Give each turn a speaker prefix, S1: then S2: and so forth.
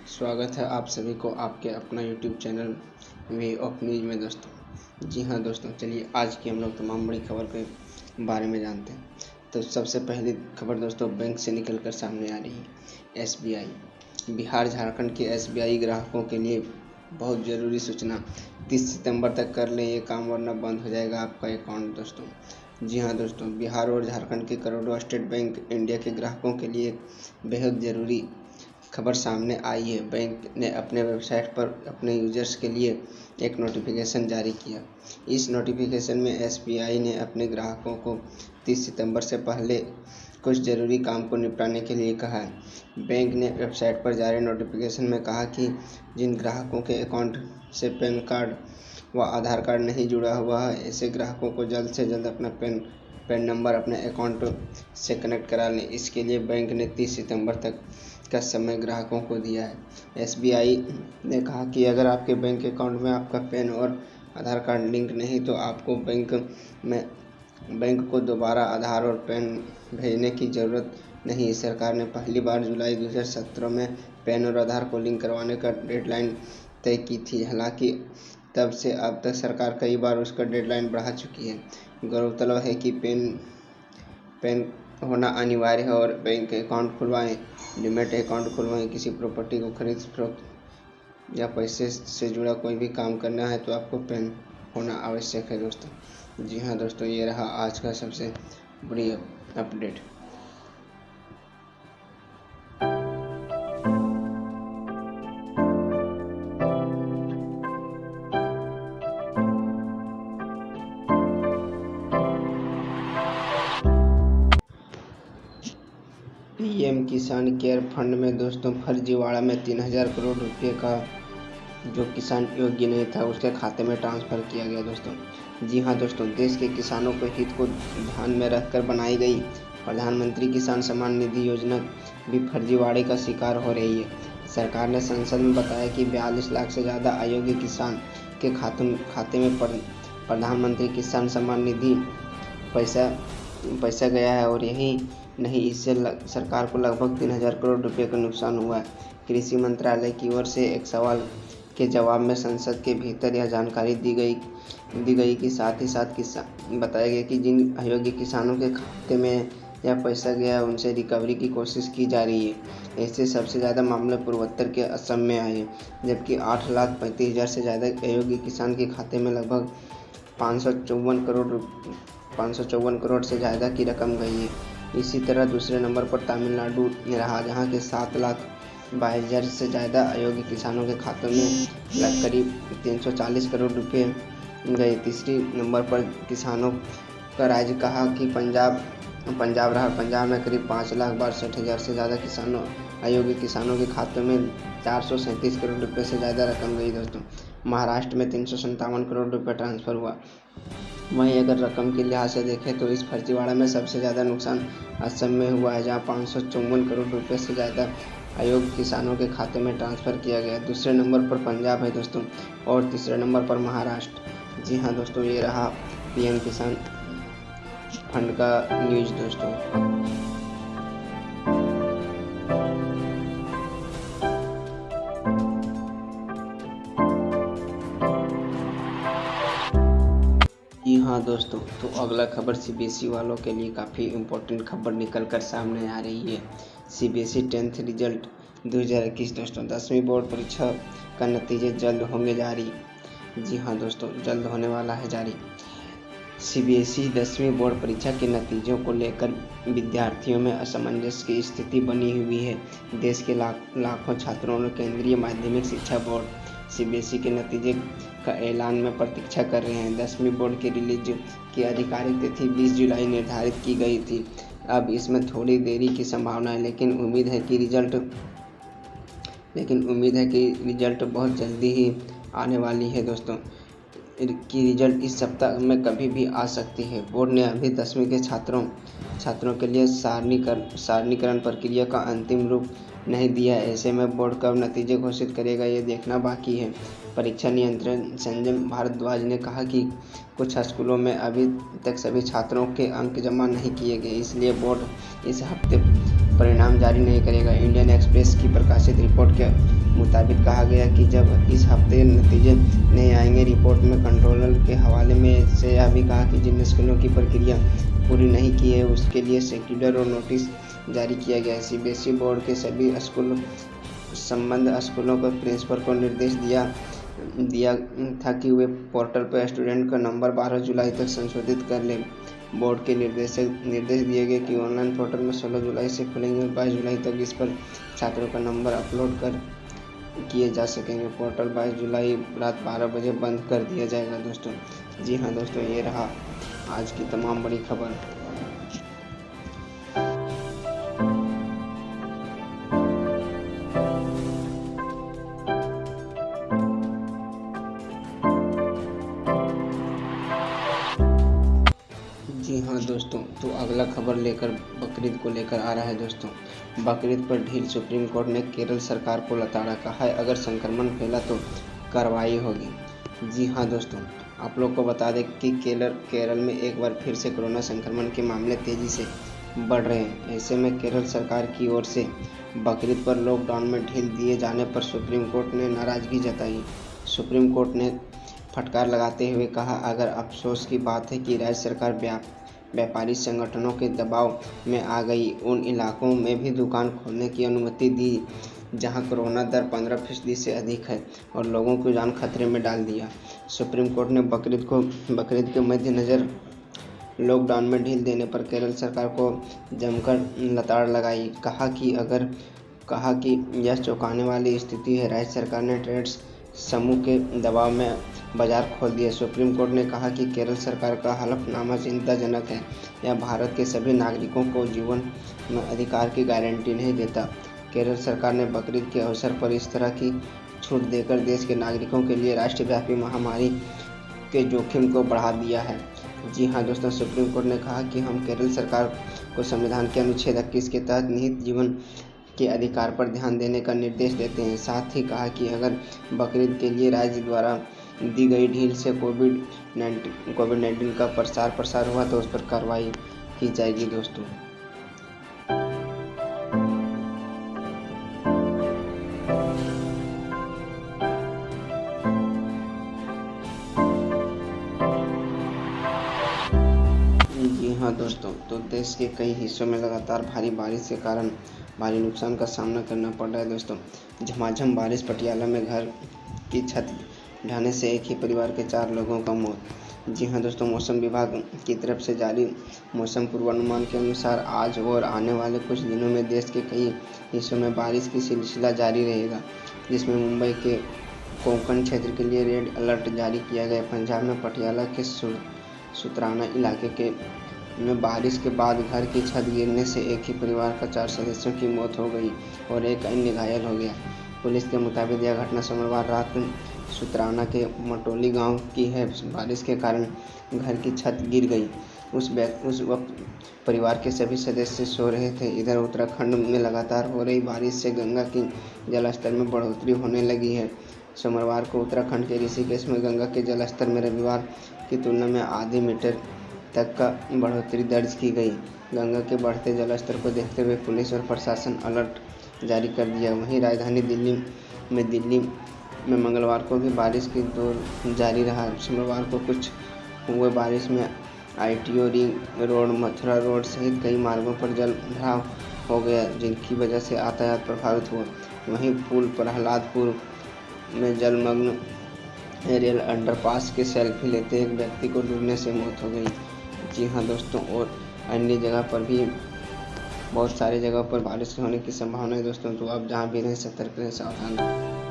S1: स्वागत है आप सभी को आपके अपना YouTube channel way of news में दोस्तों। जी हाँ दोस्तों, चलिए आज की हम लोग तमाम बड़ी खबर के बारे में जानते हैं। तो सबसे पहली खबर दोस्तों बैंक से निकलकर सामने आ रही है। एसबीआई बिहार झारखंड के एसबीआई ग्राहकों के लिए बहुत ज़रूरी सूचना, 30 सितंबर तक कर लें ये काम वरना बंद हो जाएगा आपका अकाउंट दोस्तों। जी हाँ दोस्तों, बिहार और झारखंड के करोड़ों स्टेट बैंक इंडिया के ग्राहकों के लिए बेहद ज़रूरी खबर सामने आई है। बैंक ने अपने वेबसाइट पर अपने यूजर्स के लिए एक नोटिफिकेशन जारी किया। इस नोटिफिकेशन में एसबीआई ने अपने ग्राहकों को 30 सितंबर से पहले कुछ ज़रूरी काम को निपटाने के लिए कहा है। बैंक ने वेबसाइट पर जारी नोटिफिकेशन में कहा कि जिन ग्राहकों के अकाउंट से पैन कार्ड व आधार कार्ड नहीं जुड़ा हुआ है, ऐसे ग्राहकों को जल्द से जल्द अपना पैन नंबर अपने अकाउंट से कनेक्ट करा लें। इसके लिए बैंक ने 30 सितंबर तक का समय ग्राहकों को दिया है। एसबीआई ने कहा कि अगर आपके बैंक अकाउंट में आपका पैन और आधार कार्ड लिंक नहीं तो आपको बैंक को दोबारा आधार और पैन भेजने की ज़रूरत नहीं। सरकार ने पहली बार जुलाई 2017 में पैन और आधार को लिंक करवाने का डेडलाइन तय की थी। हालांकि तब से अब तक सरकार कई बार उसका डेडलाइन बढ़ा चुकी है। गौरतलब है कि पैन होना अनिवार्य है और बैंक अकाउंट खुलवाएं, डीमैट अकाउंट खुलवाएं, किसी प्रॉपर्टी को खरीद फरोख्त या पैसे से जुड़ा कोई भी काम करना है तो आपको पैन होना आवश्यक है दोस्तों। जी हाँ दोस्तों, ये रहा आज का सबसे बड़ी अपडेट। पीएम किसान केयर फंड में दोस्तों फर्जीवाड़ा में 3000 करोड़ रुपए का जो किसान योग्य नहीं था उसके खाते में ट्रांसफ़र किया गया दोस्तों। जी हाँ दोस्तों, देश के किसानों के हित को ध्यान में रखकर बनाई गई प्रधानमंत्री किसान सम्मान निधि योजना भी फर्जीवाड़े का शिकार हो रही है। सरकार ने संसद में बताया कि 42 लाख से ज़्यादा अयोग्य किसान के खाते में प्रधानमंत्री किसान सम्मान निधि पैसा गया है और यही नहीं, इससे सरकार को लगभग 3000 करोड़ रुपए का नुकसान हुआ है। कृषि मंत्रालय की ओर से एक सवाल के जवाब में संसद के भीतर यह जानकारी दी गई कि साथ ही साथ बताया गया कि जिन अयोग्य किसानों के खाते में यह पैसा गया उनसे रिकवरी की कोशिश की जा रही है। ऐसे सबसे ज़्यादा मामले पूर्वोत्तर के असम में आए, जबकि 8,35,000 से ज़्यादा अयोग्य किसान के खाते में लगभग 554 करोड़ से ज़्यादा की रकम गई है। इसी तरह दूसरे नंबर पर तमिलनाडु रहा, जहां के 7,22,000 से ज़्यादा अयोग्य किसानों के खातों में करीब 340 करोड़ रुपए गए। तीसरी नंबर पर किसानों का राज्य कहा कि पंजाब रहा। पंजाब में करीब 5,62,000 से ज़्यादा अयोग्य किसानों के खातों में 437 करोड़ रुपए से ज़्यादा रकम गई दोस्तों। महाराष्ट्र में 357 करोड़ रुपए ट्रांसफ़र हुआ। वहीं अगर रकम के लिहाज से देखें तो इस फर्जीवाड़ा में सबसे ज़्यादा नुकसान असम में हुआ है, जहां 554 करोड़ रुपए से ज़्यादा अयोग्य किसानों के खाते में ट्रांसफ़र किया गया। दूसरे नंबर पर पंजाब है दोस्तों और तीसरे नंबर पर महाराष्ट्र। जी हाँ दोस्तों, ये रहा पीएम किसान फंड का न्यूज़ दोस्तों। जी हाँ दोस्तों, तो अगला खबर सीबीएसई वालों के लिए काफ़ी इम्पोर्टेंट खबर निकल कर सामने आ रही है। सीबीएसई 10th रिजल्ट 2021 दोस्तों 10वीं बोर्ड परीक्षा का नतीजे जल्द होंगे जारी। जी हाँ दोस्तों, जल्द होने वाला है जारी। सीबीएसई 10वीं बोर्ड परीक्षा के नतीजों को लेकर विद्यार्थियों में असमंजस की स्थिति बनी हुई है। देश के लाखों छात्रों ने केंद्रीय माध्यमिक शिक्षा बोर्ड सीबीएसई के नतीजे का ऐलान में प्रतीक्षा कर रहे हैं। 10वीं बोर्ड के रिलीज की आधिकारिक तिथि 20 जुलाई निर्धारित की गई थी। अब इसमें थोड़ी देरी की संभावना है, लेकिन उम्मीद है कि रिजल्ट बहुत जल्दी ही आने वाली है दोस्तों। की रिजल्ट इस सप्ताह में कभी भी आ सकती है। बोर्ड ने अभी 10वीं के छात्रों के लिए सारणीकरण प्रक्रिया का अंतिम रूप नहीं दिया है। ऐसे में बोर्ड कब नतीजे घोषित करेगा ये देखना बाकी है। परीक्षा नियंत्रण संजय भारद्वाज ने कहा कि कुछ स्कूलों में अभी तक सभी छात्रों के अंक जमा नहीं किए गए, इसलिए बोर्ड इस हफ्ते परिणाम जारी नहीं करेगा। इंडियन एक्सप्रेस की प्रकाशित रिपोर्ट के मुताबिक कहा गया कि जब इस हफ्ते नतीजे नहीं आएंगे। रिपोर्ट में कंट्रोलर के हवाले में से यह भी कहा कि जिन स्कूलों की प्रक्रिया पूरी नहीं की है उसके लिए सर्कुलर और नोटिस जारी किया गया है। सीबीएसई बोर्ड के सभी संबद्ध स्कूलों को प्रिंसिपल को निर्देश दिया था कि वे पोर्टल पर स्टूडेंट का नंबर 12 जुलाई तक संशोधित कर लें। बोर्ड के निर्देश दिए गए कि ऑनलाइन पोर्टल में 16 जुलाई से खुलेंगे और 22 जुलाई तक इस पर छात्रों का नंबर अपलोड किए जा सकेंगे। पोर्टल 22 जुलाई रात 12 बजे बंद कर दिया जाएगा दोस्तों। जी हाँ दोस्तों, ये रहा आज की तमाम बड़ी खबर। जी हाँ दोस्तों, तो अगला खबर बकरीद को लेकर आ रहा है दोस्तों। बकरीद पर ढील, सुप्रीम कोर्ट ने केरल सरकार को लताड़ा, कहा है अगर संक्रमण फैला तो कार्रवाई होगी। जी हाँ दोस्तों, आप लोग को बता दें कि केरल में एक बार फिर से कोरोना संक्रमण के मामले तेजी से बढ़ रहे हैं। ऐसे में केरल सरकार की ओर से बकरीद पर लॉकडाउन में ढील दिए जाने पर सुप्रीम कोर्ट ने नाराजगी जताई। सुप्रीम कोर्ट ने फटकार लगाते हुए कहा, अगर अफसोस की बात है कि राज्य सरकार व्यापारी संगठनों के दबाव में आ गई, उन इलाकों में भी दुकान खोलने की अनुमति दी जहां कोरोना दर 15% से अधिक है और लोगों की जान खतरे में डाल दिया। सुप्रीम कोर्ट ने बकरीद के मद्देनजर लॉकडाउन में ढील देने पर केरल सरकार को जमकर लताड़ लगाई। कहा कि यह चौंकाने वाली स्थिति है। राज्य सरकार ने ट्रेड्स समूह के दबाव में बाजार खोल दिए। सुप्रीम कोर्ट ने कहा कि केरल सरकार का हलफनामा चिंताजनक है। यह भारत के सभी नागरिकों को जीवन में अधिकार की गारंटी नहीं देता। केरल सरकार ने बकरीद के अवसर पर इस तरह की छूट देकर देश के नागरिकों के लिए राष्ट्रव्यापी महामारी के जोखिम को बढ़ा दिया है। जी हाँ दोस्तों, सुप्रीम कोर्ट ने कहा कि हम केरल सरकार को संविधान के अनुच्छेद 21 के तहत निहित जीवन के अधिकार पर ध्यान देने का निर्देश देते हैं। साथ ही कहा कि अगर बकरीद के लिए राज्य द्वारा दी गई ढील से कोविड-19 का प्रसार हुआ तो उस पर कार्रवाई की जाएगी दोस्तों। जी हाँ दोस्तों, तो देश के कई हिस्सों में लगातार भारी बारिश के कारण भारी नुकसान का सामना करना पड़ रहा है दोस्तों। झमाझम बारिश, पटियाला में घर की छत ढहने से एक ही परिवार के 4 लोगों का मौत। जी हाँ दोस्तों, मौसम विभाग की तरफ से जारी मौसम पूर्वानुमान के अनुसार आज और आने वाले कुछ दिनों में देश के कई हिस्सों में बारिश की सिलसिला जारी रहेगा, जिसमें मुंबई के कोंकण क्षेत्र के लिए रेड अलर्ट जारी किया गया। पंजाब में पटियाला के सुतराना इलाके में बारिश के बाद घर की छत गिरने से एक ही परिवार का 4 सदस्यों की मौत हो गई और एक अन्य घायल हो गया। पुलिस के मुताबिक यह घटना सोमवार रात सुतराना के मटोली गांव की है। बारिश के कारण घर की छत गिर गई। उस वक्त परिवार के सभी सदस्य सो रहे थे। इधर उत्तराखंड में लगातार हो रही बारिश से गंगा की जलस्तर में बढ़ोतरी होने लगी है। सोमवार को उत्तराखंड के ऋषिकेश में गंगा के जलस्तर में रविवार की तुलना में आधे मीटर तक का बढ़ोतरी दर्ज की गई। गंगा के बढ़ते जलस्तर को देखते हुए पुलिस और प्रशासन अलर्ट जारी कर दिया। वहीं राजधानी दिल्ली में मंगलवार को भी बारिश की दौर जारी रहा। सोमवार को कुछ हुए बारिश में ITO ring road, Mathura road सहित कई मार्गों पर जल भराव हो गया, जिनकी वजह से यातायात प्रभावित हुआ। वहीं पुल प्रहलादपुर में जलमग्न रेल अंडरपास के सेल्फी लेते एक व्यक्ति को डूबने से मौत हो गई। जी हाँ दोस्तों, और अन्य जगह पर भी बहुत सारी जगह पर बारिश होने की संभावना है दोस्तों। तो आप जहाँ भी रहें सतर्क रहें, सावधान रहें।